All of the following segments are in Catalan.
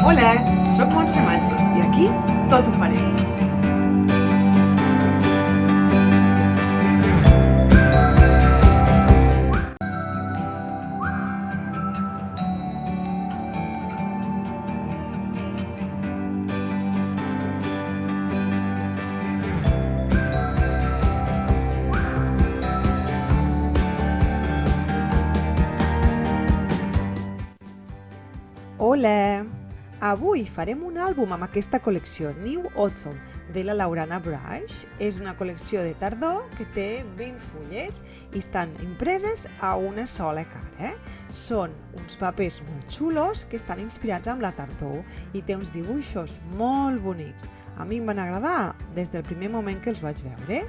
Hola, sóc Montse Matges i aquí tot ho farem. Hola! Avui farem un àlbum amb aquesta col·lecció New Autumn de la Laurana Brush. És una col·lecció de tardor que té 20 fulles i estan impreses a una sola cara. Són uns papers molt xulos que estan inspirats en la tardor i té uns dibuixos molt bonics. A mi em van agradar des del primer moment que els vaig veure.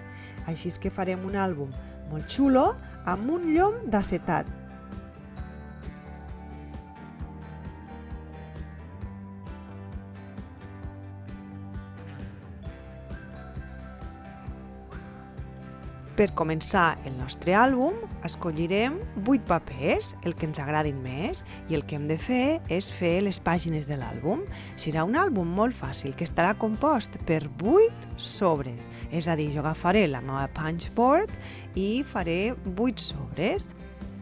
Així és que farem un àlbum molt xulo amb un llom d'acetat. Per començar el nostre àlbum, escollirem 8 papers, el que ens agradin més, i el que hem de fer és fer les pàgines de l'àlbum. Serà un àlbum molt fàcil, que estarà compost per 8 sobres. És a dir, jo agafaré la meva punchboard i faré 8 sobres.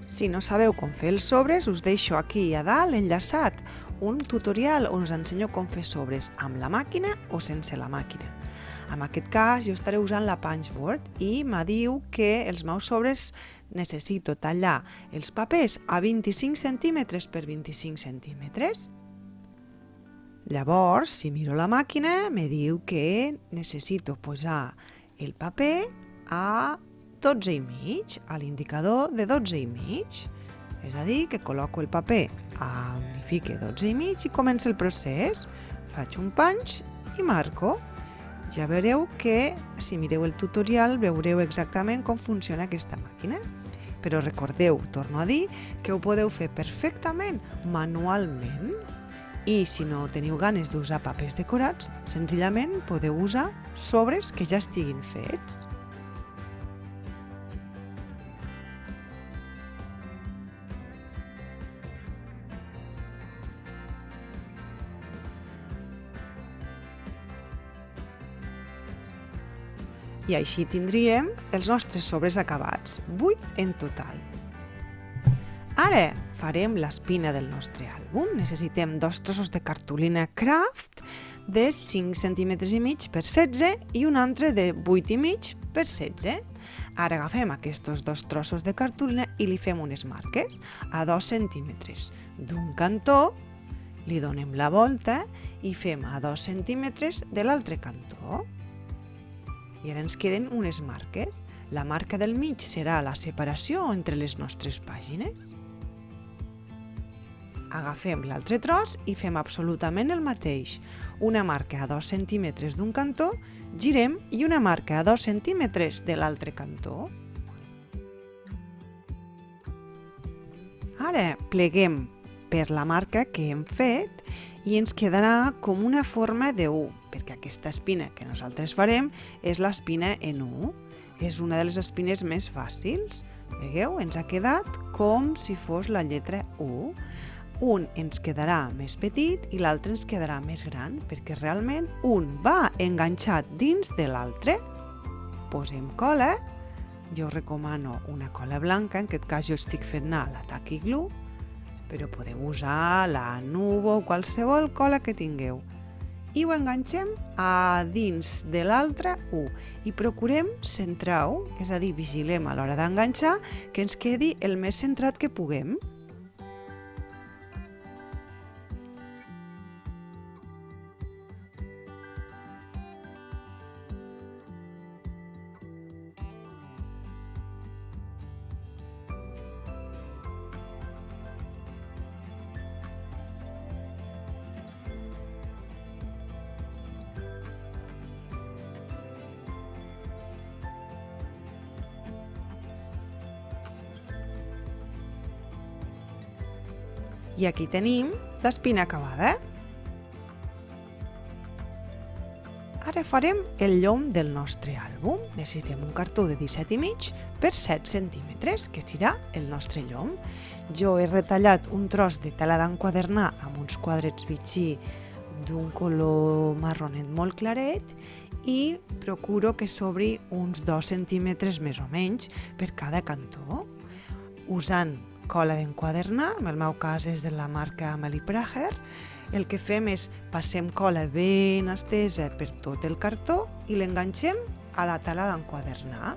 Si no sabeu com fer els sobres, us deixo aquí a dalt enllaçat un tutorial on us ensenyo com fer sobres amb la màquina o sense la màquina. En aquest cas, jo estaré usant la punchboard i me diu que els meus sobres necessito tallar els papers a 25 centímetres per 25 centímetres. Llavors, si miro la màquina, me diu que necessito posar el paper a 12,5, a l'indicador de 12,5. És a dir, que col·loco el paper on hi fique 12,5 i comença el procés. Faig un punch i marco. Ja veureu que, si mireu el tutorial, veureu exactament com funciona aquesta màquina. Però recordeu, torno a dir, que ho podeu fer perfectament manualment. I si no teniu ganes d'usar papers decorats, senzillament podeu usar sobres que ja estiguin fets. I així tindríem els nostres sobres acabats, 8 en total. Ara farem l'espina del nostre àlbum. Necessitem 2 trossos de cartolina Kraft de 5,5 cm per 16 i un altre de 8,5 per 16. Ara agafem aquests 2 trossos de cartolina i li fem unes marques a 2 centímetres d'un cantó, li donem la volta i fem a 2 centímetres de l'altre cantó. I ara ens queden unes marques. La marca del mig serà la separació entre les nostres pàgines. Agafem l'altre tros i fem absolutament el mateix. Una marca a 2 centímetres d'un cantó, girem i una marca a 2 centímetres de l'altre cantó. Ara pleguem per la marca que hem fet i ens quedarà com una forma de U, perquè aquesta espina que nosaltres farem és l'espina en U. És una de les espines més fàcils. Veieu? Ens ha quedat com si fos la lletra U. Un ens quedarà més petit i l'altre ens quedarà més gran, perquè realment un va enganxat dins de l'altre. Posem cola. Jo recomano una cola blanca, en aquest cas jo estic fent la Tacky Glue, però podeu usar la Nuvo o qualsevol cola que tingueu. I ho enganxem a dins de l'altra U i procurem centrar-ho, és a dir, vigilem a l'hora d'enganxar que ens quedi el més centrat que puguem. I aquí tenim l'espina acabada. Ara farem el llom del nostre àlbum. Necessitem un cartó de 17,5 per 7 centímetres, que serà el nostre llom. Jo he retallat un tros de tela d'enquadernar amb uns quadrets bitxí d'un color marronet molt claret i procuro que s'obri uns 2 centímetres més o menys per cada cantó. Usant cola d'enquadernar, en el meu cas és de la marca Amelie Prager, el que fem és passem cola ben estesa per tot el cartó i l'enganxem a la tela d'enquadernar.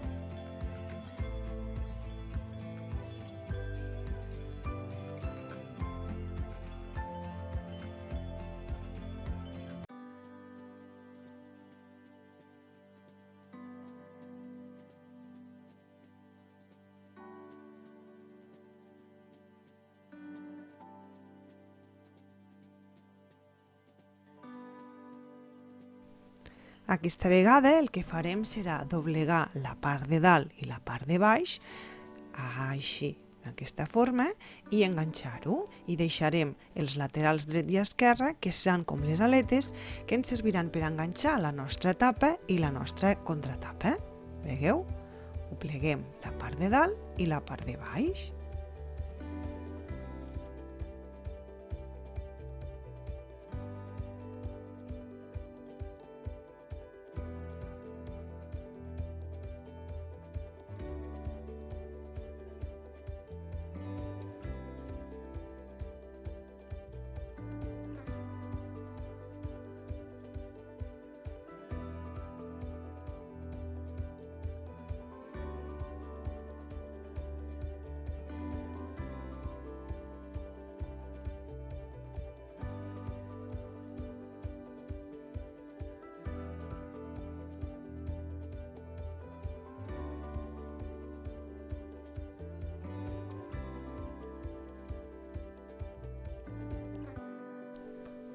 Aquesta vegada el que farem serà doblegar la part de dalt i la part de baix, així, d'aquesta forma, i enganxar-ho. I deixarem els laterals dret i esquerre, que seran com les aletes, que ens serviran per enganxar la nostra tapa i la nostra contratapa. Veieu? Ho pleguem la part de dalt i la part de baix.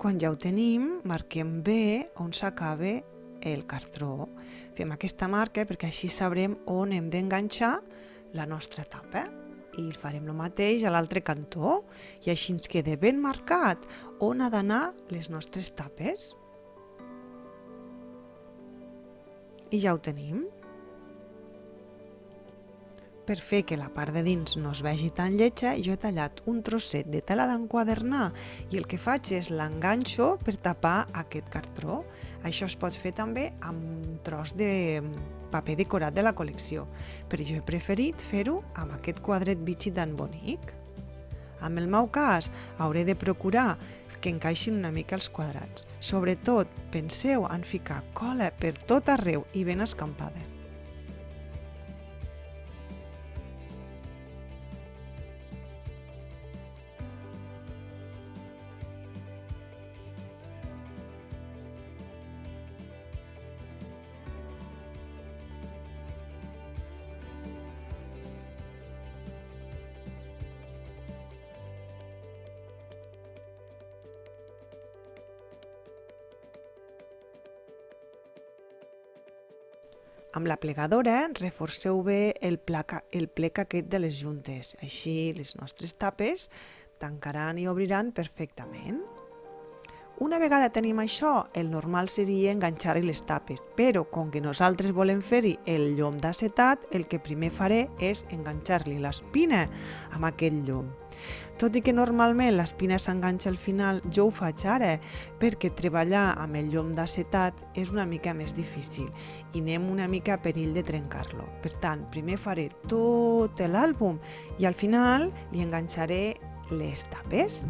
Quan ja ho tenim, marquem bé on s'acaba el cartró. Fem aquesta marca perquè així sabrem on hem d'enganxar la nostra tapa. I farem el mateix a l'altre cantó i així ens queda ben marcat on ha d'anar les nostres tapes. I ja ho tenim. Per fer que la part de dins no es vegi tan lletja, jo he tallat un trosset de tela d'enquadernar i el que faig és l'enganxo per tapar aquest cartró. Això es pot fer també amb un tros de paper decorat de la col·lecció, però jo he preferit fer-ho amb aquest quadret Vichy tan bonic. En el meu cas, hauré de procurar que encaixin una mica els quadrats. Sobretot, penseu en ficar cola per tot arreu i ben escampada. Amb la plegadora reforceu bé el plec aquest de les juntes, així les nostres tapes tancaran i obriran perfectament. Una vegada tenim això, el normal seria enganxar-hi les tapes, però com que nosaltres volem fer-hi el llom d'acetat, el que primer faré és enganxar-li l'espina amb aquest llom. Tot i que normalment l'espina s'enganxa al final, jo ho faig ara perquè treballar amb el llom d'acetat és una mica més difícil i anem una mica a perill de trencar-lo. Per tant, primer faré tot l'àlbum i al final li enganxaré les tapes.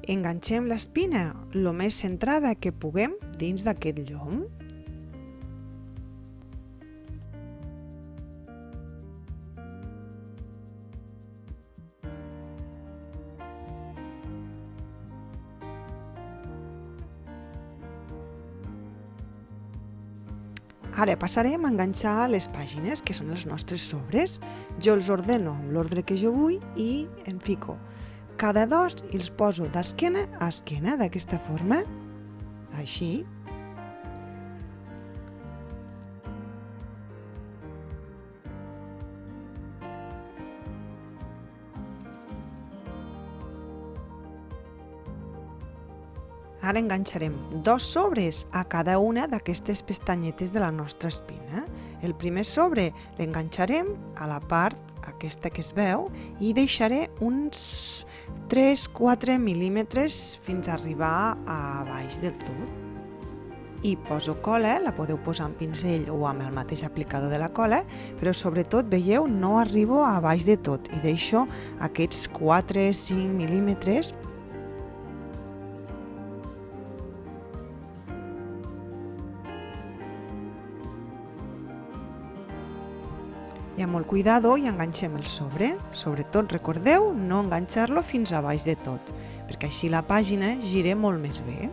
Enganxem l'espina el més centrada que puguem dins d'aquest llom. Ara passarem a enganxar les pàgines, que són els nostres sobres. Jo els ordeno amb l'ordre que jo vull i en fico cada dos i els poso d'esquena a esquena, d'aquesta forma, així. Ara enganxarem dos sobres a cada una d'aquestes pestanyetes de la nostra espina. El primer sobre l'enganxarem a la part aquesta que es veu, i deixaré uns 3-4 mil·límetres fins a arribar a baix del tot. I poso cola, la podeu posar amb pinzell o amb el mateix aplicador de la cola, però sobretot, veieu, no arribo a baix de tot i deixo aquests 4-5 mil·límetres. I amb molt cuidado i enganxem el sobre. Sobretot, recordeu, no enganxar-lo fins a baix de tot, perquè així la pàgina gira molt més bé.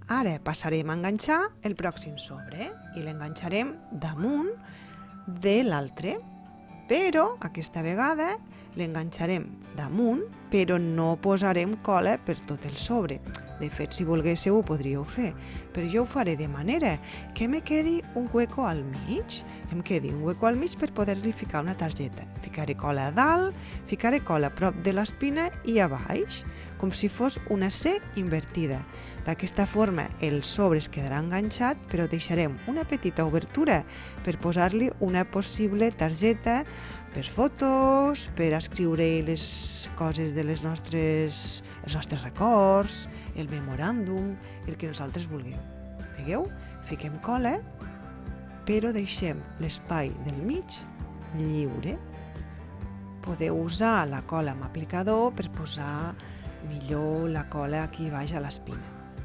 Ara passarem a enganxar el pròxim sobre i l'enganxarem damunt de l'altre, però aquesta vegada l'enganxarem damunt, però no posarem cola per tot el sobre. De fet, si volguéssiu ho podríeu fer, però jo ho faré de manera que me quedi un hueco al mig. Em quedi un hueco al mig per poder-li ficar una targeta. Ficaré cola a dalt, ficaré cola a prop de l'espina i a baix, com si fos una C invertida. D'aquesta forma el sobre es quedarà enganxat, però deixarem una petita obertura per posar-li una possible targeta per fotos, per escriure les coses de els nostres records, el memoràndum, el que nosaltres vulguem. Veieu? Fiquem cola, però deixem l'espai del mig lliure. Podeu usar la cola amb aplicador per posar millor la cola aquí baix a l'espina.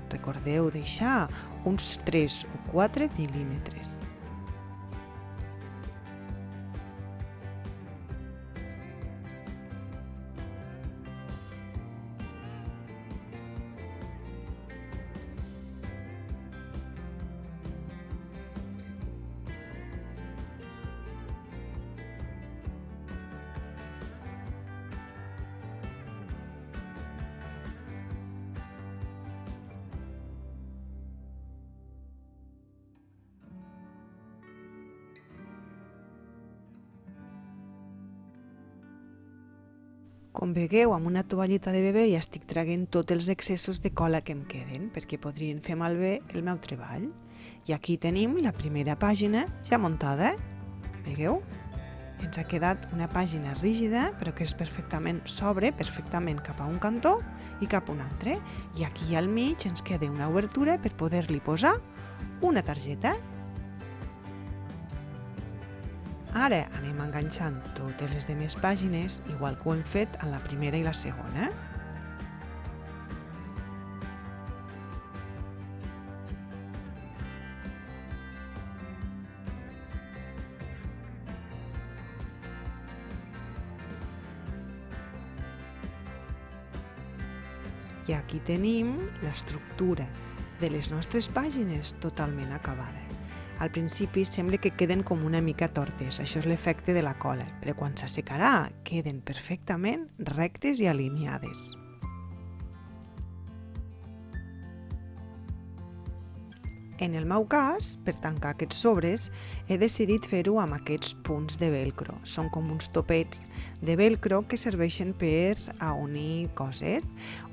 Recordeu deixar uns 3 o 4 mil·límetres. Com veieu, amb una tovalleta de bebè ja estic traguent tots els excessos de cola que em queden, perquè podrien fer malbé el meu treball. I aquí tenim la primera pàgina ja muntada. Veieu? Ens ha quedat una pàgina rígida, però que és perfectament s'obre perfectament cap a un cantó i cap a un altre. I aquí al mig ens queda una obertura per poder-li posar una targeta. Ara anem enganxant totes les demés pàgines, igual que ho hem fet en la primera i la segona. I aquí tenim l'estructura de les nostres pàgines totalment acabada. Al principi sembla que queden com una mica tortes, això és l'efecte de la cola, però quan s'assecarà queden perfectament rectes i alineades. En el meu cas, per tancar aquests sobres, he decidit fer-ho amb aquests punts de velcro. Són com uns topets de velcro que serveixen per a unir coses.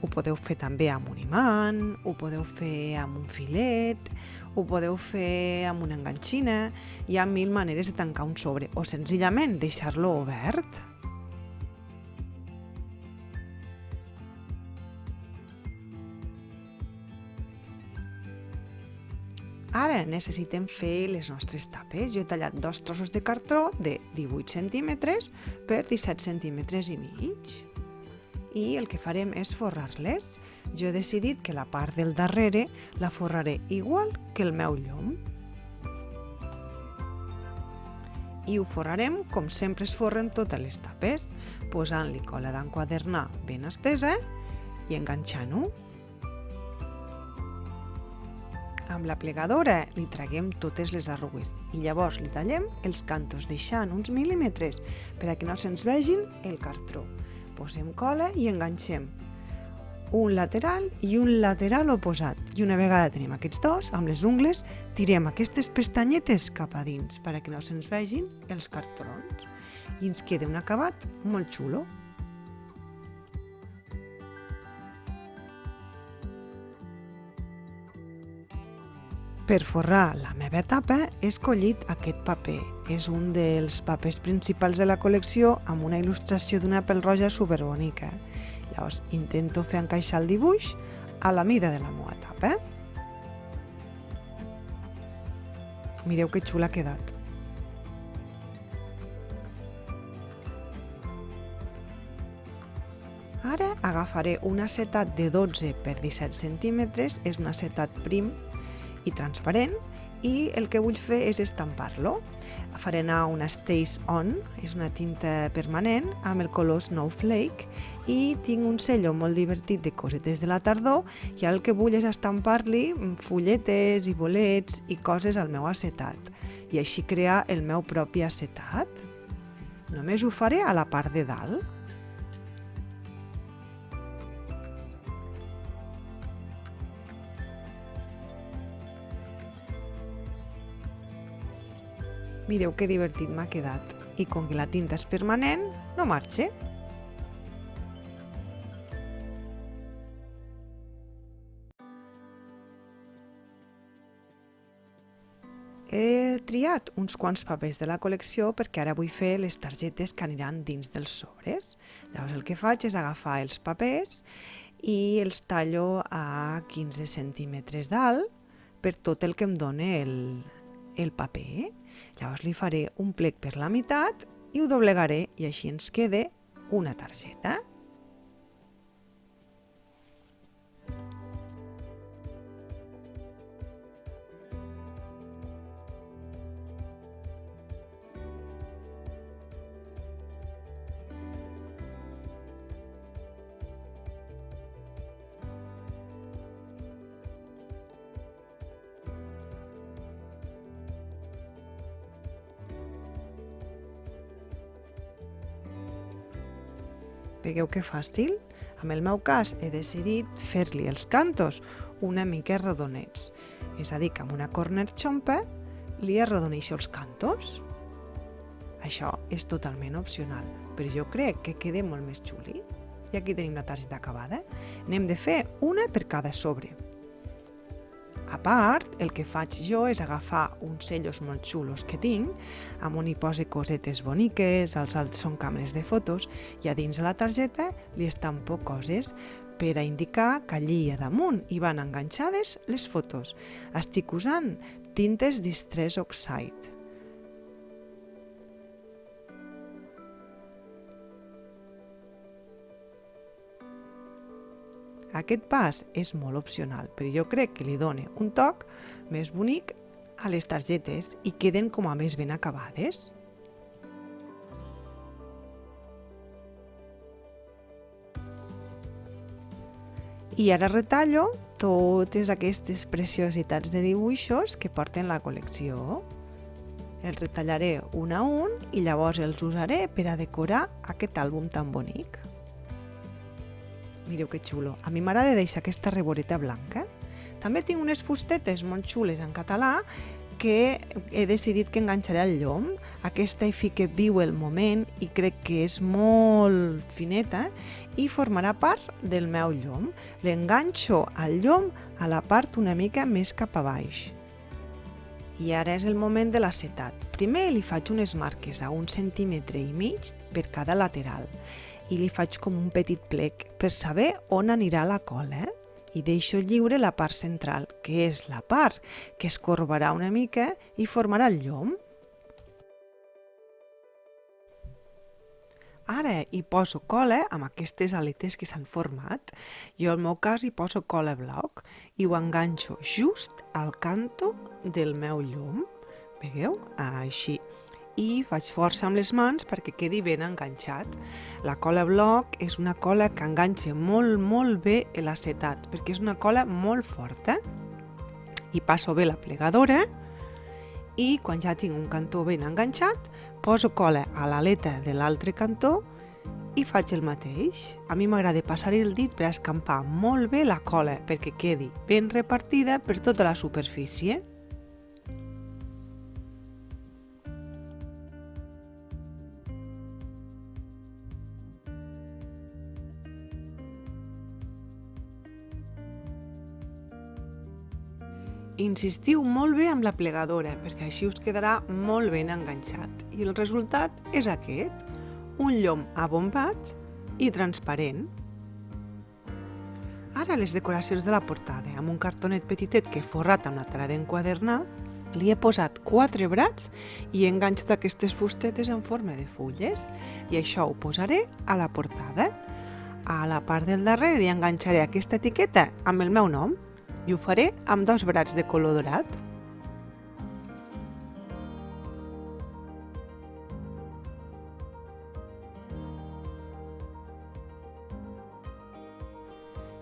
Ho podeu fer també amb un imant, ho podeu fer amb un filet, ho podeu fer amb una enganxina. Hi ha 1000 maneres de tancar un sobre, o senzillament deixar-lo obert. Ara necessitem fer les nostres tapes. Jo he tallat 2 trossos de cartró de 18 centímetres per 17 centímetres i mig. I el que farem és forrar-les. Jo he decidit que la part del darrere la forraré igual que el meu llum. I ho forrarem com sempre es forren totes les tapes, posant-li cola d'enquadernar ben estesa i enganxant-ho. Amb la plegadora li traguem totes les arrugues i llavors li tallem els cantos deixant uns mil·límetres per a que no se'ns vegin el cartró. Posem cola i enganxem un lateral i un lateral oposat. I una vegada tenim aquests dos, amb les ungles tirem aquestes pestanyetes cap a dins per a que no se'ns vegin els cartrons. I ens queda un acabat molt xulo. Per forrar la meva tapa he escollit aquest paper. És un dels papers principals de la col·lecció amb una il·lustració d'una pèl-roja superbonica. Llavors intento fer encaixar el dibuix a la mida de la meva tapa. Mireu que xula ha quedat. Ara agafaré un acetat de 12 per 17 centímetres, és un acetat prim i transparent, i el que vull fer és estampar-lo. Faré anar una Stays On, és una tinta permanent amb el color Snowflake, i tinc un cello molt divertit de cosetes de la tardor i el que vull és estampar-li fulletes i bolets i coses al meu acetat i així crear el meu propi acetat. Només ho faré a la part de dalt. Mireu que divertit m'ha quedat i com que la tinta és permanent, no marxa. He triat uns quants papers de la col·lecció perquè ara vull fer les targetes que aniran dins dels sobres. Llavors el que faig és agafar els papers i els tallo a 15 centímetres d'alt per tot el que em dona el paper. Llavors li faré un plec per la meitat i ho doblegaré i així ens queda una targeta. Veieu que fàcil? En el meu cas he decidit fer-li els cantos una mica arrodonets. És a dir, que amb una corner xompa li arrodoneixo els cantos. Això és totalment opcional, però jo crec que queda molt més xuli. I aquí tenim la targeta acabada. N'hem de fer una per cada sobre. A part, el que faig jo és agafar uns cellos molt xulos que tinc, amb on hi poso cosetes boniques, els altres són càmeres de fotos, i a dins de la targeta li estampo coses per a indicar que allí a damunt hi van enganxades les fotos. Estic usant tintes Distress Oxide. Aquest pas és molt opcional, però jo crec que li dona un toc més bonic a les targetes i queden com a més ben acabades. I ara retallo totes aquestes preciositats de dibuixos que porten la col·lecció. Els retallaré un a un i llavors els usaré per a decorar aquest àlbum tan bonic. Mireu que xulo. A mi m'agrada deixar aquesta reboreta blanca. També tinc unes fustetes molt xules en català que he decidit que enganxaré al llom. Aquesta hi fica Viu el moment i crec que és molt fineta i formarà part del meu llom. L'enganxo al llom a la part una mica més cap a baix. I ara és el moment de l'acetat. Primer li faig unes marques a 1,5 centímetres per cada lateral i li faig com un petit plec per saber on anirà la cola i deixo lliure la part central, que és la part que es corbarà una mica i formarà el llom. Ara hi poso cola amb aquestes aletes que s'han format. Jo, al meu cas, hi poso cola bloc i ho enganxo just al canto del meu llum. Veieu? Així. I faig força amb les mans perquè quedi ben enganxat. La cola bloc és una cola que enganxa molt bé l'acetat perquè és una cola molt forta. I passo bé la plegadora i quan ja tinc un cantó ben enganxat poso cola a l'aleta de l'altre cantó i faig el mateix. A mi m'agrada passar-hi el dit per escampar molt bé la cola perquè quedi ben repartida per tota la superfície. Insistiu molt bé amb la plegadora, perquè així us quedarà molt ben enganxat. I el resultat és aquest, un llom abombat i transparent. Ara les decoracions de la portada. Amb un cartonet petitet que he forrat amb la tela d'enquadernar, li he posat 4 brats i he enganxat aquestes fustetes en forma de fulles. I això ho posaré a la portada. A la part del darrere hi enganxaré aquesta etiqueta amb el meu nom i ho faré amb 2 brats de color dorat.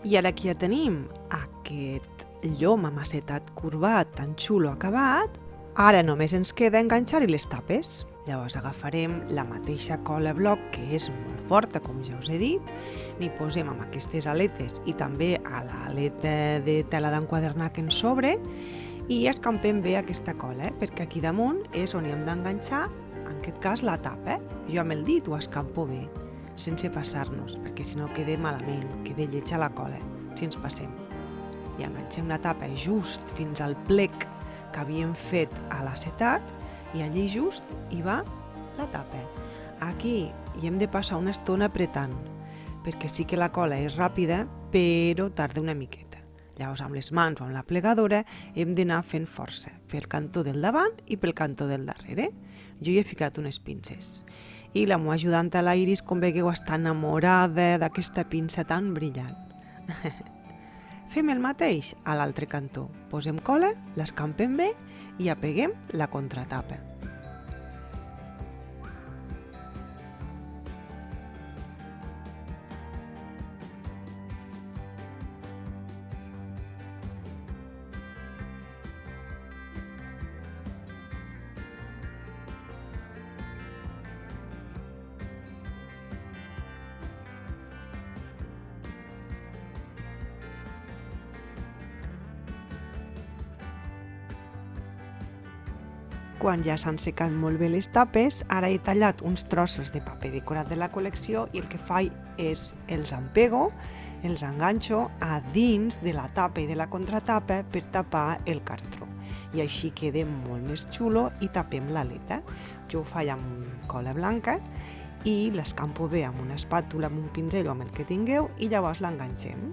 I ara que ja tenim aquest llom amacetat corbat tan xulo acabat, ara només ens queda enganxar-hi les tapes. Llavors agafarem la mateixa cola bloc, que és molt forta, com ja us he dit, n'hi posem amb aquestes aletes i també a l'aleta de tela d'enquadernar que ens sobre i escampem bé aquesta cola, perquè aquí damunt és on hi hem d'enganxar, en aquest cas, la tapa. Jo amb el dit ho escampo bé, sense passar-nos, perquè si no queda malament, queda lletja la cola, si ens passem. I enganxem la tapa just fins al plec que havíem fet a l'acetat i allí just hi va la tapa. Aquí hi hem de passar una estona apretant, perquè sí que la cola és ràpida, però tarda una miqueta. Llavors amb les mans o amb la plegadora hem d'anar fent força pel cantó del davant i pel cantó del darrere. Jo hi he ficat unes pinces. I la meva ajudant a l'Iris, com veieu, està enamorada d'aquesta pinça tan brillant. Fem el mateix a l'altre cantó. Posem cola, l'escampem bé i apeguem la contratapa. Quan ja s'han secat molt bé les tapes, ara he tallat uns trossos de paper decorat de la col·lecció i el que faig és els empego, els enganxo a dins de la tapa i de la contratapa per tapar el cartró. I així queda molt més xulo i tapem l'aleta. Jo ho faig amb cola blanca i l'escampo bé amb una espàtula, amb un pinzell o amb el que tingueu i llavors l'enganxem.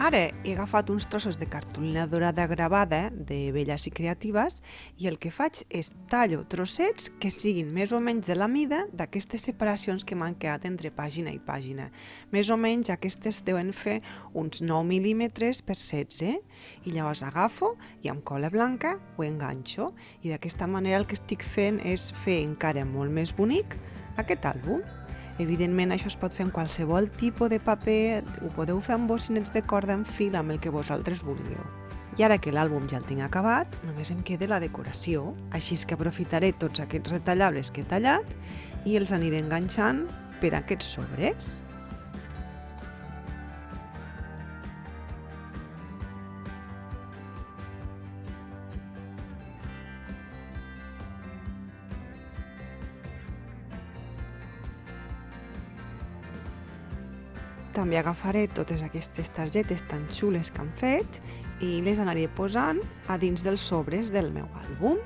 Ara he agafat uns trossos de cartolina dorada gravada de Belles i Creatives i el que faig és tallo trossets que siguin més o menys de la mida d'aquestes separacions que m'han quedat entre pàgina i pàgina. Més o menys aquestes deuen fer uns 9 mil·límetres per 16 i llavors agafo i amb cola blanca ho enganxo i d'aquesta manera el que estic fent és fer encara molt més bonic aquest àlbum. Evidentment, això es pot fer amb qualsevol tipus de paper, ho podeu fer amb bocinets de corda en fil, amb el que vosaltres vulgueu. I ara que l'àlbum ja el tinc acabat, només em queda la decoració, així que aprofitaré tots aquests retallables que he tallat i els aniré enganxant per aquests sobres. També agafaré totes aquestes targetes tan xules que han fet i les aniré posant a dins dels sobres del meu àlbum.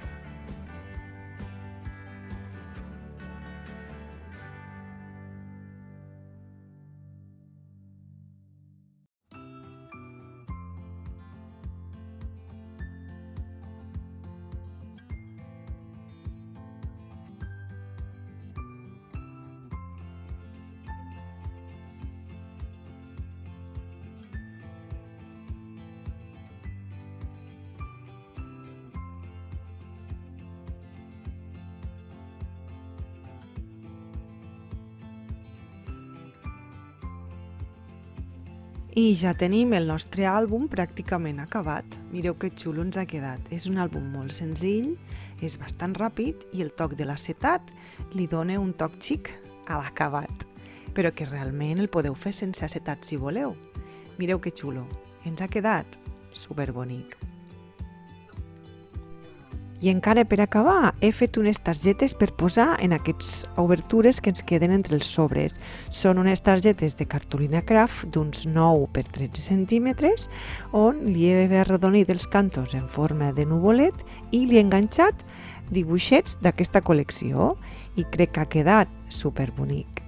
I ja tenim el nostre àlbum pràcticament acabat. Mireu que xulo ens ha quedat. És un àlbum molt senzill, és bastant ràpid i el toc de l'acetat li dona un toc xic a l'acabat. però que realment el podeu fer sense acetat si voleu. Mireu que xulo, ens ha quedat superbonic. I encara per acabar, he fet unes targetes per posar en aquestes obertures que ens queden entre els sobres. Són unes targetes de cartolina craft d'uns 9 per 13 centímetres on li he arrodonit els cantos en forma de nuvolet i li he enganxat dibuixets d'aquesta col·lecció i crec que ha quedat superbonic.